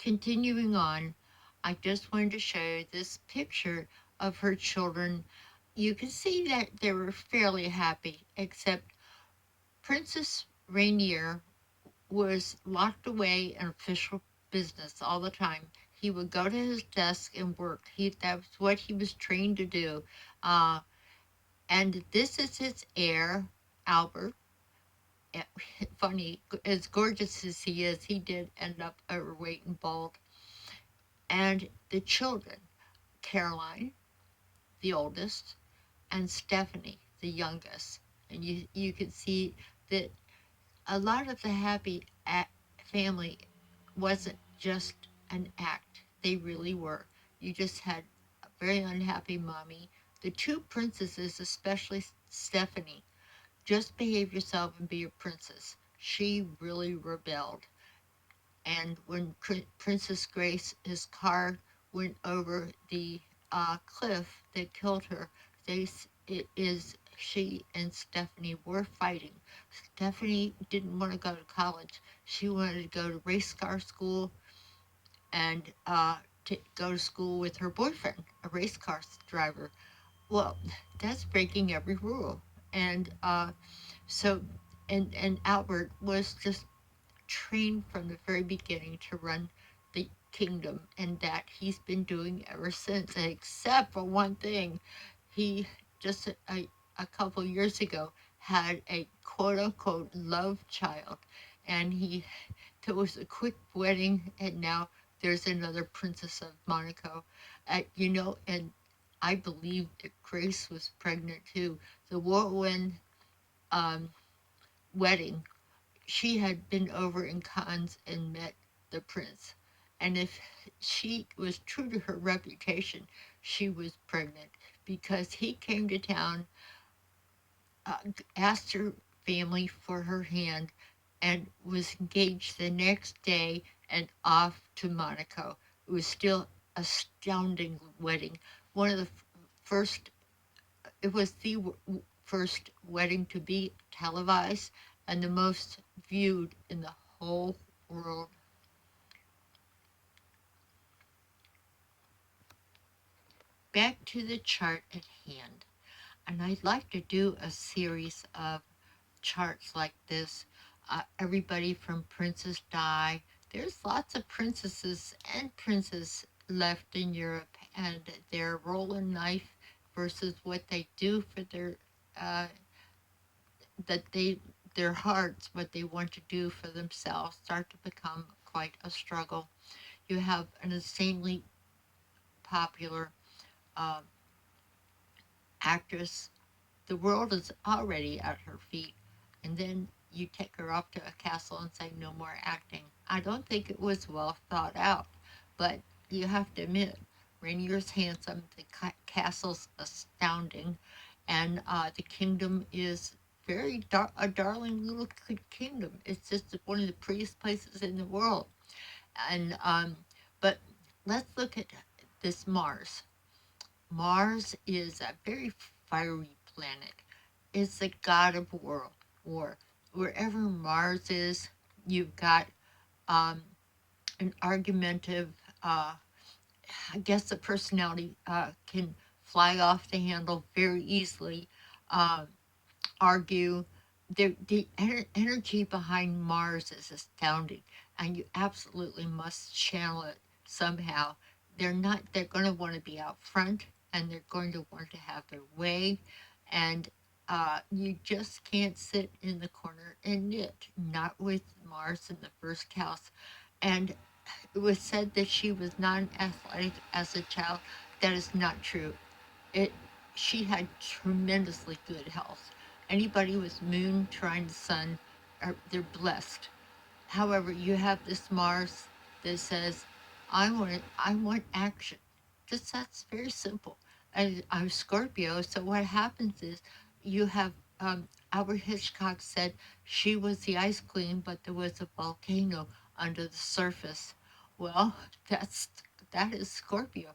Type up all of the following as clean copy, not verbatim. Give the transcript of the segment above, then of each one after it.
continuing on, I just wanted to show you this picture of her children. You can see that they were fairly happy, except Princess Rainier was locked away in official business all the time. He would go to his desk and work. That was what he was trained to do. Uh, and this is his heir, Albert. Funny, as gorgeous as he is, he did end up overweight and bald. And the children, Caroline, the oldest, and Stephanie, the youngest. And you can see that a lot of the happy family wasn't just an act. They really were. You just had a very unhappy mommy. The two princesses, especially Stephanie, just behave yourself and be a princess. She really rebelled. And when Princess Grace, his car went over the cliff that killed her, it is she and Stephanie were fighting. Stephanie didn't want to go to college. She wanted to go to race car school and to go to school with her boyfriend, a race car driver. Well, that's breaking every rule. And so, and Albert was just trained from the very beginning to run the kingdom, and that he's been doing ever since, except for one thing. He just a couple years ago had a quote unquote love child, and there was a quick wedding, and now there's another Princess of Monaco. And I believe that Grace was pregnant too. The whirlwind um, wedding, she had been over in Cannes and met the prince. And if she was true to her reputation, she was pregnant because he came to town, asked her family for her hand, and was engaged the next day and off to Monaco. It was still astounding wedding. One of the first, it was the first wedding to be televised and the most viewed in the whole world. Back to the chart at hand. And I'd like to do a series of charts like this. Everybody from Princess Di. There's lots of princesses and princes left in Europe, and their role in life versus what they do for uh, that they their hearts, what they want to do for themselves, start to become quite a struggle. You have an insanely popular uh, actress. The world is already at her feet, and then you take her up to a castle and say no more acting. I don't think it was well thought out, but you have to admit, Rainier's handsome, the castle's astounding, and the kingdom is a darling little kingdom. It's just one of the prettiest places in the world. And but let's look at this Mars. Mars is a very fiery planet. It's the god of war. Wherever Mars is, you've got um, an argumentative, I guess the personality can fly off the handle very easily, uh, argue. The energy behind Mars is astounding, and you absolutely must channel it somehow. They're going to want to be out front, and they're going to want to have their way, and you just can't sit in the corner and knit, not with Mars in the first house. And it was said that she was non athletic as a child. That is not true. It She had tremendously good health. Anybody with moon trine sun, they're blessed. However, you have this Mars that says, I want action. Just that's very simple. And I'm Scorpio, so what happens is you have Albert Hitchcock said she was the ice queen, but there was a volcano under the surface. Well, that is Scorpio.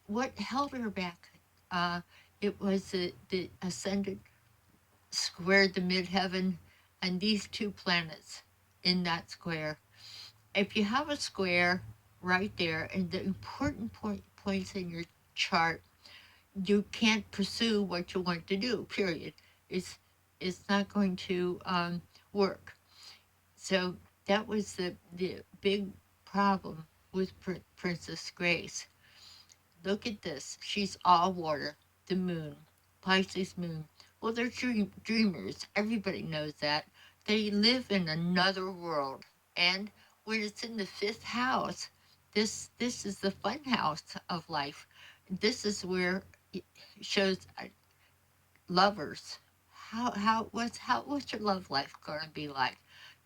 What held her back? Uh, it was the ascendant squared the midheaven and these two planets in that square. If you have a square right there. And the important points in your chart, you can't pursue what you want to do, period. It's, it's not going to work. So that was the big problem with Princess Grace. Look at this. She's all water. The moon. Pisces moon. Well, they're dreamers. Everybody knows that. They live in another world. And when it's in the fifth house, this is the fun house of life. This is where it shows lovers. What's your love life gonna be like?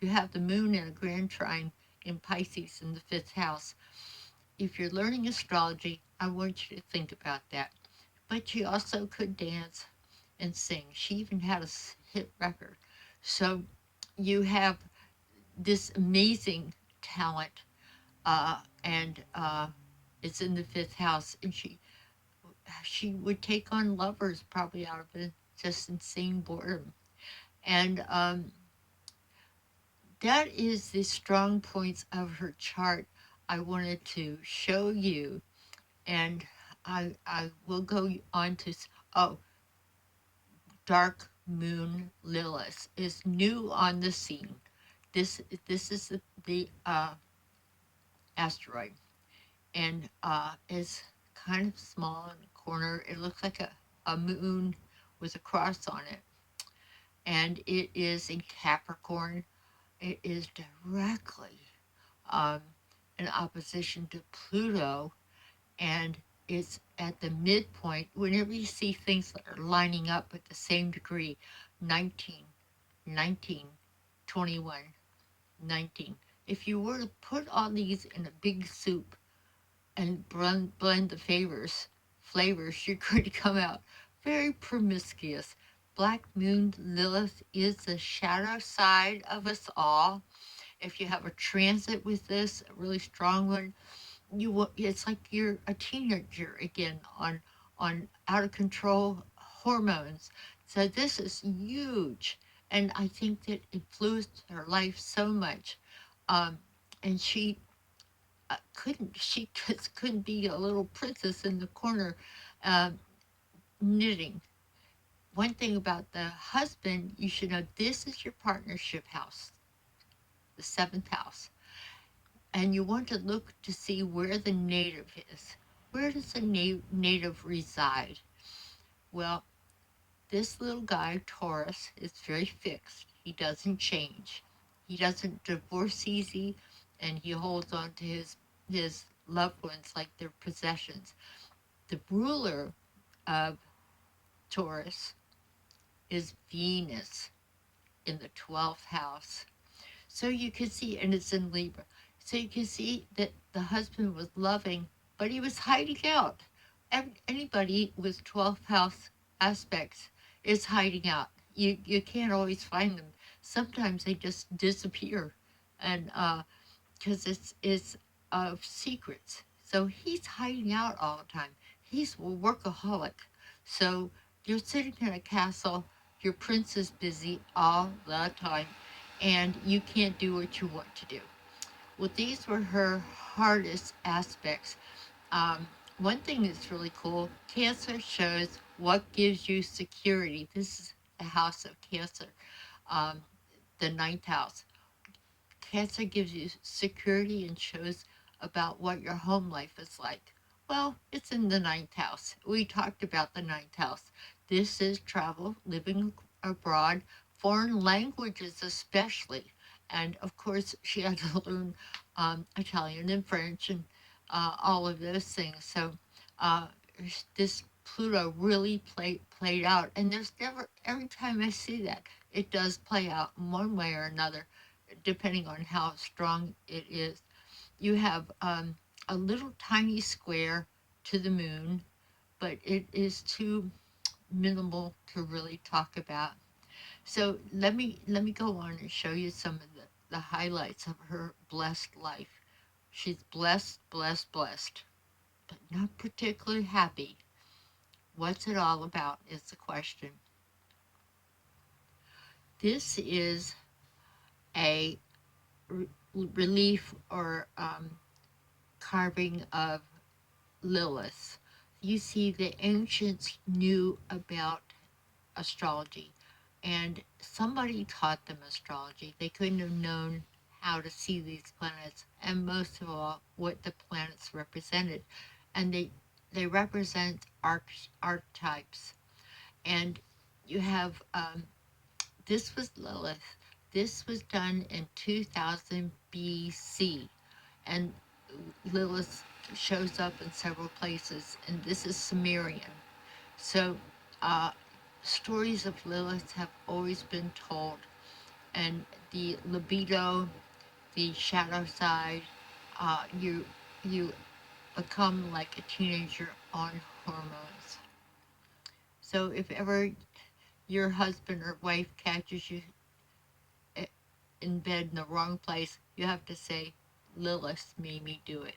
You have the moon in a grand trine in Pisces in the fifth house. If you're learning astrology, I want you to think about that. But she also could dance and sing. She even had a hit record. So you have this amazing talent, and it's in the fifth house. And she would take on lovers probably out of it, just insane boredom. And that is the strong points of her chart I wanted to show you. And I will go on to, oh, dark moon Lilith is new on the scene. This is the asteroid, and is kind of small in the corner. It looks like a moon with a cross on it, and it is in Capricorn. It is directly um, in opposition to Pluto, and it's at the midpoint. Whenever you see things that are lining up at the same degree, 19, 19, 21, 19. If you were to put all these in a big soup and blend the flavors, you're going to come out very promiscuous. Black Moon Lilith is the shadow side of us all. If you have a transit with this, a really strong one, it's like you're a teenager again on out of control hormones. So this is huge, and I think that influenced her life so much. um, and she just couldn't be a little princess in the corner, uh, knitting. One thing about the husband, you should know, this is your partnership house, the seventh house, and you want to look to see where the native is. Where does the native reside? Well, this little guy, Taurus, is very fixed. He doesn't change. He doesn't divorce easy, and he holds on to his loved ones like their possessions. The ruler of Taurus is Venus in the 12th house. So you can see, and it's in Libra. So you can see that the husband was loving, but he was hiding out. Anybody with 12th house aspects is hiding out. You can't always find them. Sometimes they just disappear, and because it's of secrets. So he's hiding out all the time. He's a workaholic. So you're sitting in a castle, your prince is busy all the time, and you can't do what you want to do. Well, these were her hardest aspects. Um, One thing that's really cool, Cancer shows what gives you security. This is the house of Cancer, um, the ninth house. Cancer gives you security and shows about what your home life is like. Well, it's in the ninth house. We talked about the ninth house. This is travel, living abroad, foreign languages especially. And of course, she had to learn Italian and French and all of those things. So uh, this Pluto really played out. And there's never, every time I see that, it does play out in one way or another depending on how strong it is. You have a little tiny square to the moon, but it is too minimal to really talk about. So let me go on and show you some of the highlights of her blessed life. She's blessed, blessed, blessed, but not particularly happy. What's it all about is the question. This is a relief or carving of Lilith. You see, the ancients knew about astrology, and somebody taught them astrology. They couldn't have known how to see these planets, and most of all, what the planets represented. And they represent archetypes. And you have this was Lilith. This was done in 2000 BC, and Lilith shows up in several places, and this is Sumerian. So, uh, stories of Lilith have always been told, and the libido, the shadow side, you become like a teenager on hormones. So, if ever your husband or wife catches you in bed in the wrong place, you have to say, Lilith made me do it.